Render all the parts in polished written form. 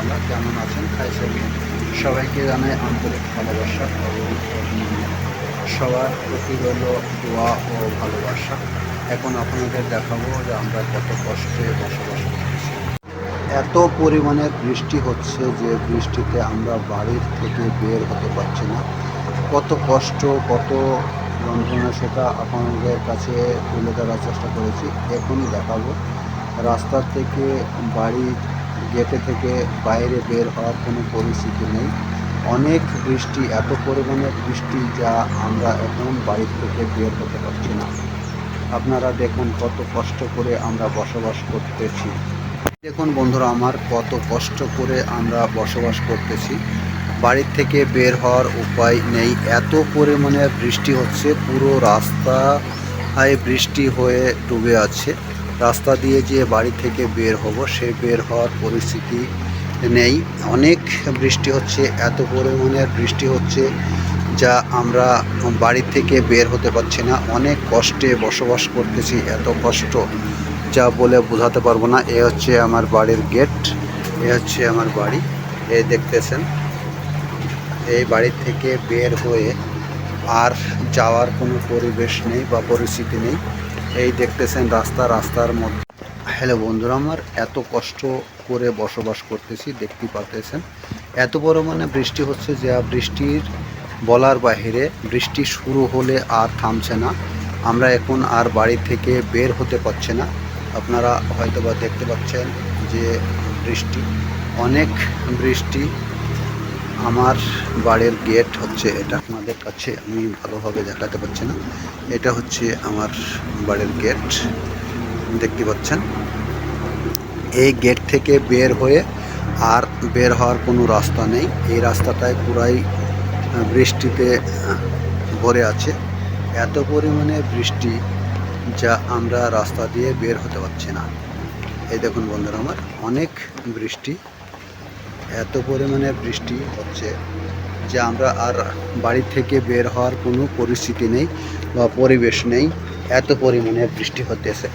রহমতুল্লাহ। কেমন আছেন? সবাইকে জানাই আন্তরিক ভালোবাসা এবং সবার প্রতি রইল দোয়া ও ভালোবাসা। এখন আপনাদের দেখাবো যে আমরা কত কষ্টে বসবাস করতেছি। এত পরিমাণের বৃষ্টি হচ্ছে যে বৃষ্টিতে আমরা বাড়ির থেকে বের হতে পারছি না। কত কষ্ট, কত যন্ত্রণা সেটা আপনাদের কাছে তুলে ধরার চেষ্টা করেছি। এখনই দেখাবো। রাস্তার থেকে বাড়ির গেটে থেকে বাইরে বের হওয়ার কোনো পরিস্থিতি নেই। অনেক বৃষ্টি, এত পরিমাণে বৃষ্টি যা আমরা এখন বাড়ি থেকে বের হতে পারছি না। আপনারা দেখুন কত কষ্ট করে আমরা বসবাস করতেছি। দেখুন বন্ধুরা আমার, কত কষ্ট করে আমরা বসবাস করতেছি। বাড়ির থেকে বের হওয়ার উপায় নেই, এত পরিমাণে বৃষ্টি হচ্ছে। পুরো রাস্তায় বৃষ্টি হয়ে ডুবে আছে। রাস্তা দিয়ে যে বাড়ি থেকে বের হব সে বের হওয়ার পরিস্থিতি নেই। অনেক বৃষ্টি হচ্ছে, এত পরিমাণের বৃষ্টি হচ্ছে যা আমরা বাড়ি থেকে বের হতে পারছি না। অনেক কষ্টে বসবাস করতেছি, এত কষ্ট যা বলে বোঝাতে পারবো না। এ হচ্ছে আমার বাড়ির গেট, এ হচ্ছে আমার বাড়ি। এই দেখতেছেন, এই বাড়ি থেকে বের হয়ে আর যাওয়ার কোনো পরিবেশ নেই বা পরিস্থিতি নেই। এই দেখতেছেন রাস্তার মধ্যে। হ্যালো বন্ধুরা আমার, এত কষ্ট করে বসবাস করতেছি, দেখতে পাচ্ছেন। এত পরিমাণে বৃষ্টি হচ্ছে যা বৃষ্টির বলার বাহিরে। বৃষ্টি শুরু হলে আর থামছে না। আমরা এখন আর বাড়ি থেকে বের হতে পারছি না। আপনারা হয়তোবা দেখতে পাচ্ছেন যে বৃষ্টি, অনেক বৃষ্টি। আমার বাড়ির গেট হচ্ছে এটা। আপনাদের কাছে আমি ভালোভাবে দেখাতে পারছি না। এটা হচ্ছে আমার বাড়ির গেট, দেখতে পাচ্ছেন। এই গেট থেকে বের হয়ে আর বের হওয়ার কোনো রাস্তা নেই। এই রাস্তাটায় পুরাই বৃষ্টিতে ভরে আছে। এত পরিমাণে বৃষ্টি যা আমরা রাস্তা দিয়ে বের হতে পারছি না। এই দেখুন বন্ধুরা আমার, অনেক বৃষ্টি, এত পরিমাণে বৃষ্টি হচ্ছে যে আমরা আর বাড়ি থেকে বের হওয়ার কোনো পরিস্থিতি নেই বা পরিবেশ নেই। এত পরিমাণে বৃষ্টি হতেছে,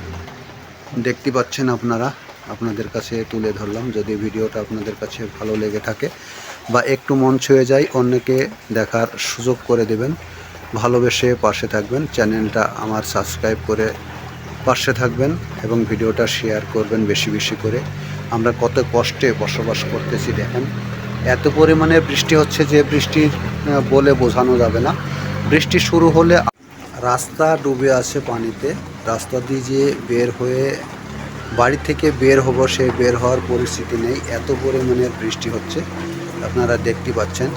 দেখতে পাচ্ছেন আপনারা। আপনাদের কাছে তুলে ধরলাম। যদি ভিডিওটা আপনাদের কাছে ভালো লেগে থাকে বা একটু মন ছুঁয়ে যায়, অন্যকে দেখার সুযোগ করে দেবেন। ভালোবেসে পাশে থাকবেন, চ্যানেলটা আমার সাবস্ক্রাইব করে পাশে থাকবেন এবং ভিডিওটা শেয়ার করবেন বেশি বেশি করে। আমরা কত কষ্টে বসবাস করতেছি দেখেন। এত পরিমাণে বৃষ্টি হচ্ছে যে বৃষ্টির বলে বোঝানো যাবে না। বৃষ্টি শুরু হলে রাস্তা ডুবে আছে পানিতে। রাস্তা দিয়ে যে বের হয়ে বাড়ি থেকে বের হব সে বের হওয়ার পরিস্থিতি নেই। এত পরিমাণে বৃষ্টি হচ্ছে, আপনারা দেখতে পাচ্ছেন।